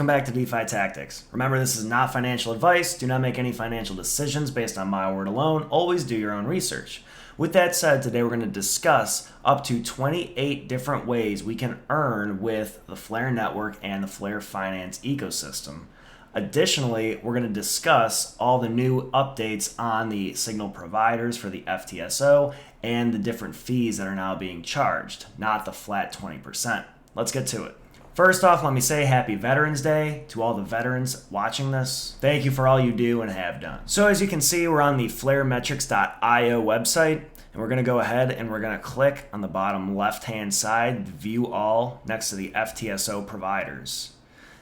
welcome back to DeFi Tactics. Remember, this is not financial advice. Do not make any financial decisions based on my word alone. Always do your own research. With that said, today we're going to discuss up to 28 different ways we can earn with the Flare network and the Flare finance ecosystem. Additionally, we're going to discuss all the new updates on the signal providers for the FTSO and the different fees that are now being charged, not the flat 20%. Let's get to it. First off, let me say Happy Veterans Day to all the veterans watching this. Thank you for all you do and have done. So as you can see, we're on the flaremetrics.io website, and we're going to go ahead and we're going to click on the bottom left-hand side, View All, next to the FTSO Providers.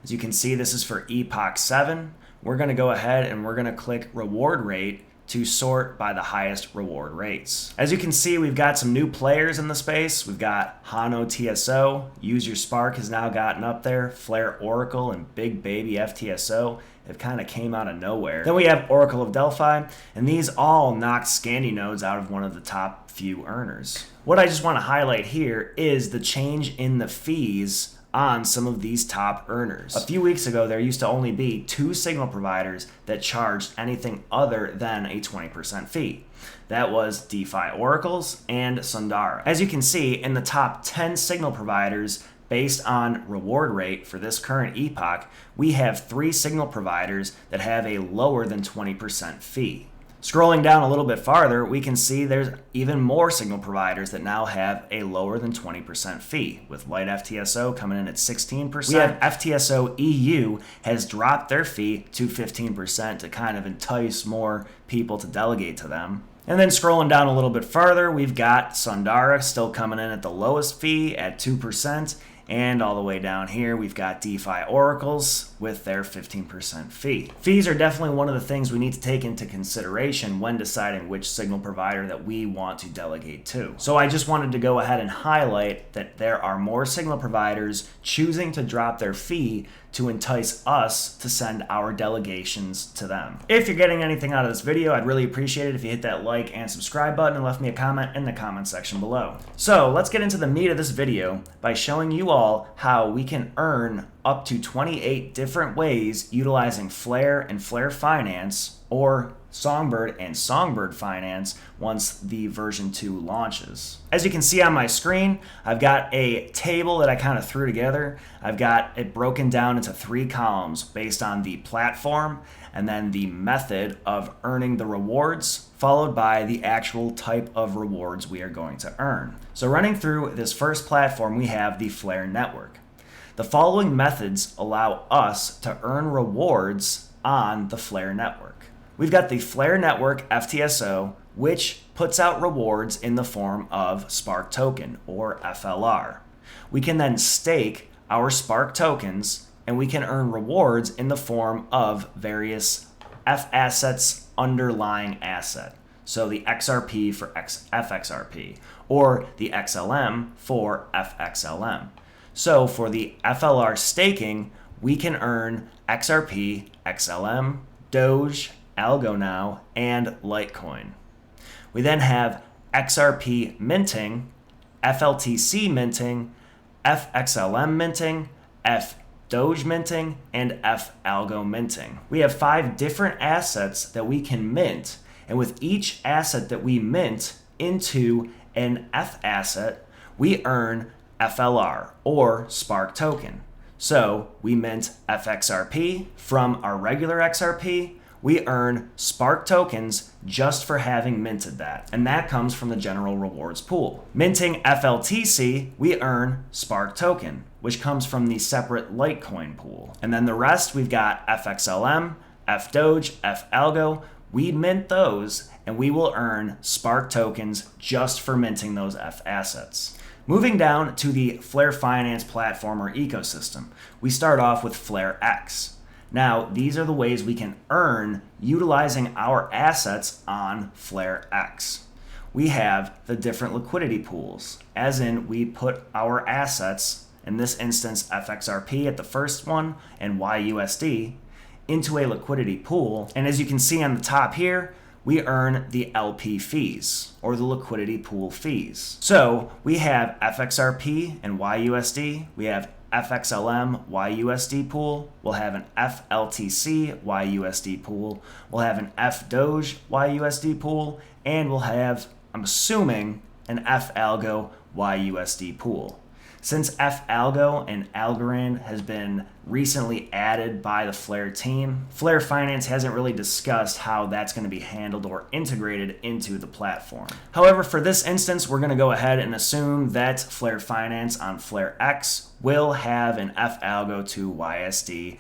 As you can see, this is for Epoch 7. We're going to go ahead and we're going to click Reward Rate to sort by the highest reward rates. As you can see, we've got some new players in the space. We've got Hano TSO, Use Your Spark has now gotten up there, Flare Oracle, and Big Baby FTSO. It kind of came out of nowhere. Then we have Oracle of Delphi, and these all knocked Scandi nodes out of one of the top few earners. What I just want to highlight here is the change in the fees on some of these top earners. A few weeks ago, there used to only be 2 signal providers that charged anything other than a 20% fee. That was DeFi Oracles and Sundara. As you can see, in the top 10 signal providers, based on reward rate for this current epoch, we have 3 signal providers that have a lower than 20% fee. Scrolling down a little bit farther, we can see there's even more signal providers that now have a lower than 20% fee, with Light FTSO coming in at 16%. We have FTSO EU has dropped their fee to 15% to kind of entice more people to delegate to them. And then scrolling down a little bit farther, we've got Sundara still coming in at the lowest fee at 2%. And all the way down here, we've got DeFi Oracles with their 15% fee. Fees are definitely one of the things we need to take into consideration when deciding which signal provider that we want to delegate to. So I just wanted to go ahead and highlight that there are more signal providers choosing to drop their fee to entice us to send our delegations to them. If you're getting anything out of this video, I'd really appreciate it if you hit that like and subscribe button and left me a comment in the comment section below. So let's get into the meat of this video by showing you all how we can earn up to 28 different ways utilizing Flare and Flare Finance, or Songbird and Songbird Finance, once the version 2 launches. As you can see on my screen, I've got a table that I kind of threw together. I've got it broken down into 3 columns based on the platform and then the method of earning the rewards, followed by the actual type of rewards we are going to earn. So running through this first platform, we have the Flare network. The following methods allow us to earn rewards on the Flare network. We've got the Flare network FTSO, which puts out rewards in the form of Spark token, or FLR. We can then stake our Spark tokens, and we can earn rewards in the form of various F assets underlying asset. So the XRP for FXRP, or the XLM for FXLM. So for the FLR staking, we can earn XRP, XLM, Doge, Algo now, and Litecoin. We then have XRP minting, FLTC minting, FXLM minting, FDoge minting, and FAlgo minting. We have 5 different assets that we can mint, and with each asset that we mint into an F asset, we earn FLR, or Spark token. So we mint FXRP from our regular XRP. We earn Spark tokens just for having minted that, and that comes from the general rewards pool. Minting FLTC, we earn Spark token, which comes from the separate Litecoin pool. And then the rest, we've got FXLM, FDoge, FAlgo. We mint those, and we will earn Spark tokens just for minting those F assets. Moving down to the Flare Finance platform or ecosystem, we start off with FlareX. Now, these are the ways we can earn utilizing our assets on FlareX. We have the different liquidity pools, as in we put our assets, in this instance FXRP at the first one and YUSD, into a liquidity pool. And as you can see on the top here, we earn the LP fees, or the liquidity pool fees. So we have FXRP and YUSD, we have FXLM YUSD pool, we'll have an FLTC YUSD pool, we'll have an FDoge YUSD pool, and we'll have, I'm assuming, an FAlgo YUSD pool. Since FAlgo and Algorand has been recently added by the Flare team, Flare Finance hasn't really discussed how that's going to be handled or integrated into the platform. However, for this instance, we're going to go ahead and assume that Flare Finance on FlareX will have an FAlgo to YUSD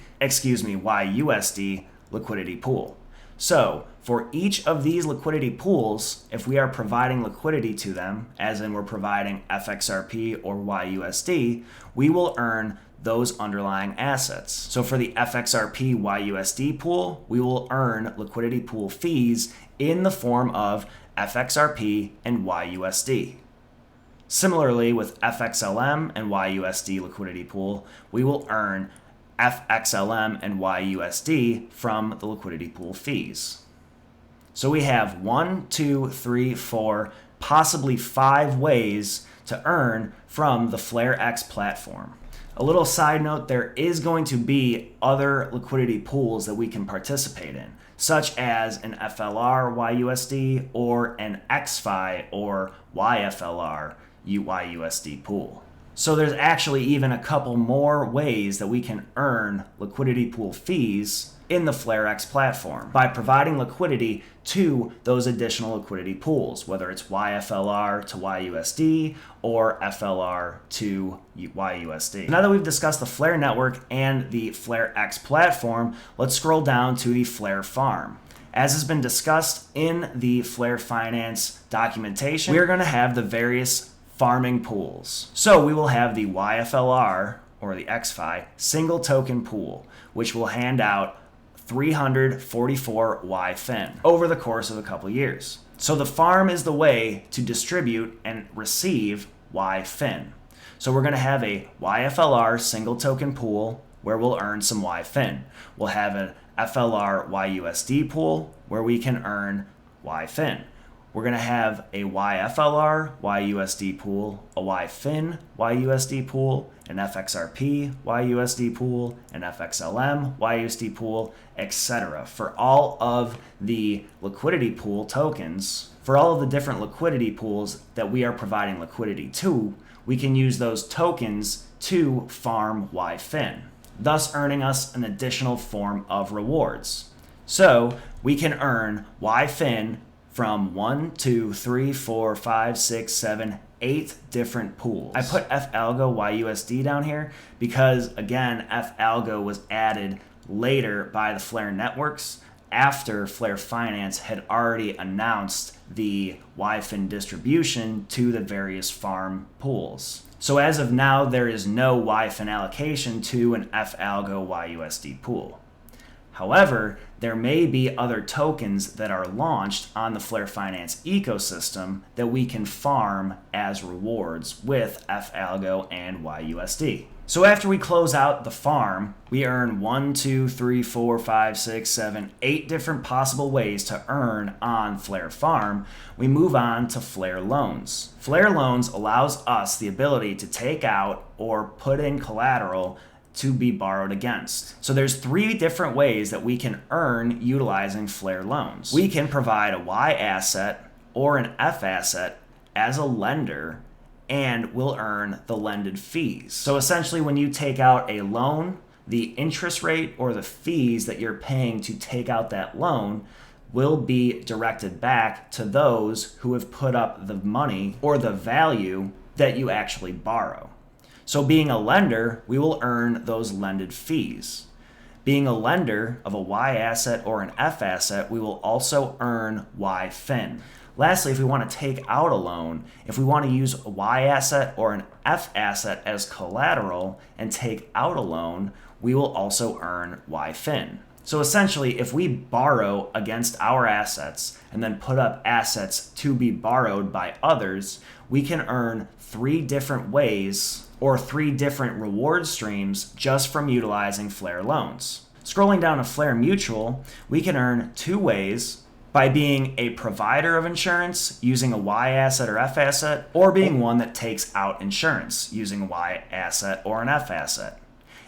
liquidity pool. So, for each of these liquidity pools, if we are providing liquidity to them, as in we're providing FXRP or YUSD, we will earn those underlying assets. So for the FXRP YUSD pool, we will earn liquidity pool fees in the form of FXRP and YUSD. Similarly, with FXLM and YUSD liquidity pool, we will earn FXLM and YUSD from the liquidity pool fees. So we have 1, 2, 3, 4, possibly 5 ways to earn from the FlareX platform. A little side note, there is going to be other liquidity pools that we can participate in, such as an FLR YUSD or an XFI or YFLR YUSD pool. So there's actually even a couple more ways that we can earn liquidity pool fees in the FlareX platform by providing liquidity to those additional liquidity pools, whether it's YFLR to YUSD or FLR to YUSD. Now that we've discussed the Flare network and the FlareX platform, let's scroll down to the Flare farm. As has been discussed in the Flare Finance documentation, we are going to have the various farming pools. So we will have the YFLR or the XFI single token pool, which will hand out 344 YFIN over the course of a couple years. So the farm is the way to distribute and receive YFIN. So we're going to have a YFLR single token pool where we'll earn some YFIN. We'll have an FLR YUSD pool where we can earn YFIN. We're going to have a YFLR YUSD pool, a YFIN YUSD pool, an FXRP YUSD pool, an FXLM YUSD pool, etc. For all of the liquidity pool tokens, for all of the different liquidity pools that we are providing liquidity to, we can use those tokens to farm YFIN, thus earning us an additional form of rewards. So we can earn YFIN from 1, 2, 3, 4, 5, 6, 7, 8 different pools. I put FAlgo YUSD down here because, again, FAlgo was added later by the Flare networks after Flare Finance had already announced the YFIN distribution to the various farm pools. So as of now, there is no YFIN allocation to an FAlgo YUSD pool. However, there may be other tokens that are launched on the Flare Finance ecosystem that we can farm as rewards with FAlgo and YUSD. So after we close out the farm, we earn 1, 2, 3, 4, 5, 6, 7, 8 different possible ways to earn on Flare Farm. We move on to Flare Loans. Flare Loans allows us the ability to take out or put in collateral to be borrowed against. So there's 3 different ways that we can earn utilizing Flare Loans. We can provide a Y asset or an F asset as a lender, and we'll earn the lended fees. So essentially, when you take out a loan, the interest rate or the fees that you're paying to take out that loan will be directed back to those who have put up the money or the value that you actually borrow. So being a lender, we will earn those lended fees. Being a lender of a Y asset or an F asset, we will also earn YFIN. Lastly, if we want to take out a loan, if we want to use a Y asset or an F asset as collateral and take out a loan, we will also earn YFIN. So essentially, if we borrow against our assets and then put up assets to be borrowed by others, we can earn 3 different ways or 3 different reward streams just from utilizing Flare Loans. Scrolling down to Flare Mutual, we can earn 2 ways by being a provider of insurance using a Y asset or F asset, or being one that takes out insurance using a Y asset or an F asset.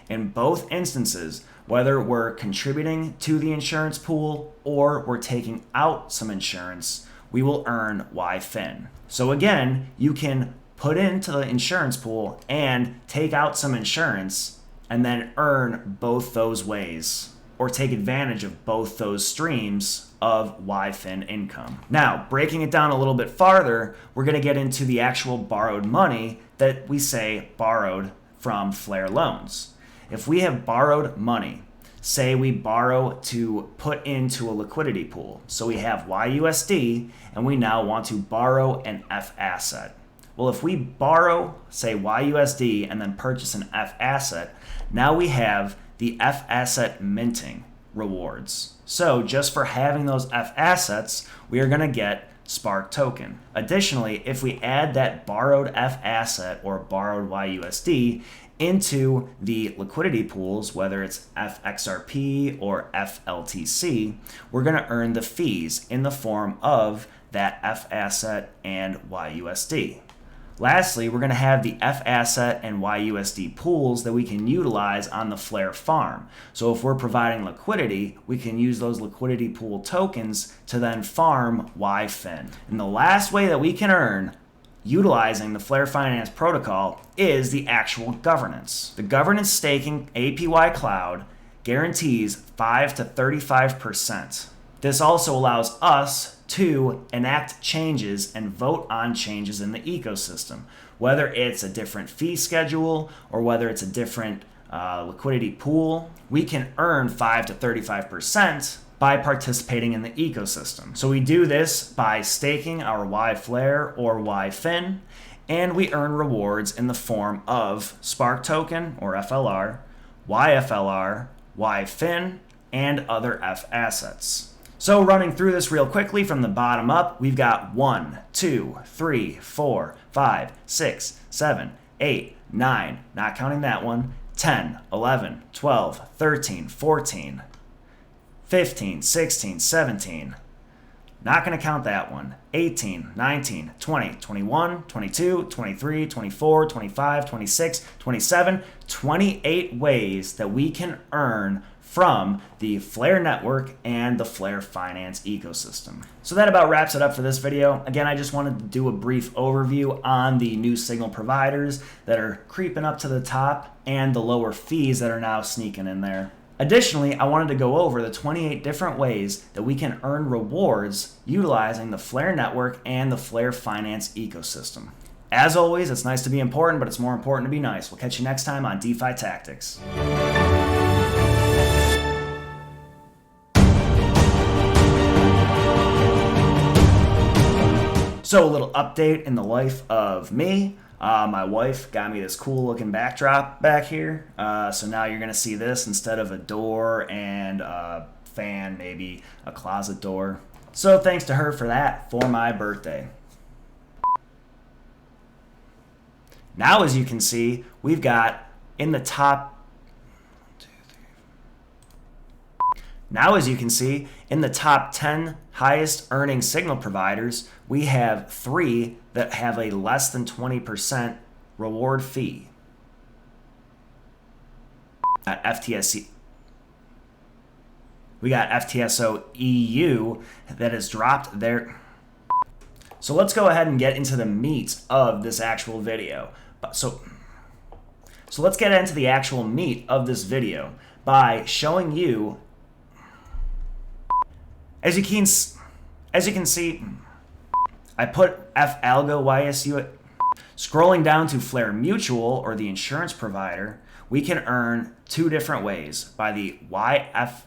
In both instances, whether we're contributing to the insurance pool or we're taking out some insurance, we will earn YFIN. So again, you can put into the insurance pool and take out some insurance and then earn both those ways, or take advantage of both those streams of YFIN income. Now, breaking it down a little bit farther, we're going to get into the actual borrowed money that we say borrowed from Flare loans. If we have borrowed money, say we borrow to put into a liquidity pool, so we have YUSD and we now want to borrow an F asset. Well, if we borrow, say YUSD, and then purchase an F asset, now we have the F asset minting rewards. So just for having those F assets, we are going to get Spark token. Additionally, if we add that borrowed F asset or borrowed YUSD into the liquidity pools, whether it's FXRP or FLTC, we're going to earn the fees in the form of that F asset and YUSD. Lastly, we're going to have the F asset and YUSD pools that we can utilize on the Flare farm. So if we're providing liquidity, we can use those liquidity pool tokens to then farm YFIN. And the last way that we can earn utilizing the Flare Finance protocol is the actual governance. The governance staking APY cloud guarantees 5 to 35%. This also allows us to enact changes and vote on changes in the ecosystem, whether it's a different fee schedule or whether it's a different liquidity pool. We can earn 5 to 35% by participating in the ecosystem. So we do this by staking our YFlare or YFIN, and we earn rewards in the form of Spark token or FLR, YFLR, YFIN, and other F assets. So running through this real quickly from the bottom up, we've got 1, 2, 3, 4, 5, 6, 7, 8, 9, not counting that one, 10, 11, 12, 13, 14, 15, 16, 17, not going to count that one, 18, 19, 20, 21, 22, 23, 24, 25, 26, 27, 28 ways that we can earn from the Flare network and the Flare Finance ecosystem. So that about wraps it up for this video. Again, I just wanted to do a brief overview on the new signal providers that are creeping up to the top and the lower fees that are now sneaking in there. Additionally, I wanted to go over the 28 different ways that we can earn rewards utilizing the Flare network and the Flare Finance ecosystem. As always, it's nice to be important, but it's more important to be nice. We'll catch you next time on DeFi Tactics. So a little update in the life of me. My wife got me this cool looking backdrop back here. So now you're going to see this instead of a door and a fan, maybe a closet door. So thanks to her for that for my birthday. Now, as you can see, we've got in the top Now, as you can see, in the top 10 highest earning signal providers, we have 3 that have a less than 20% reward fee. At FTSC, we got FTSO EU that has dropped their. So let's go ahead and get into the meat of this actual video. So let's get into the actual meat of this video by showing you. As you can see, I put F Algo YSU. Scrolling down to Flare Mutual, or the insurance provider, we can earn 2 different ways by the YF.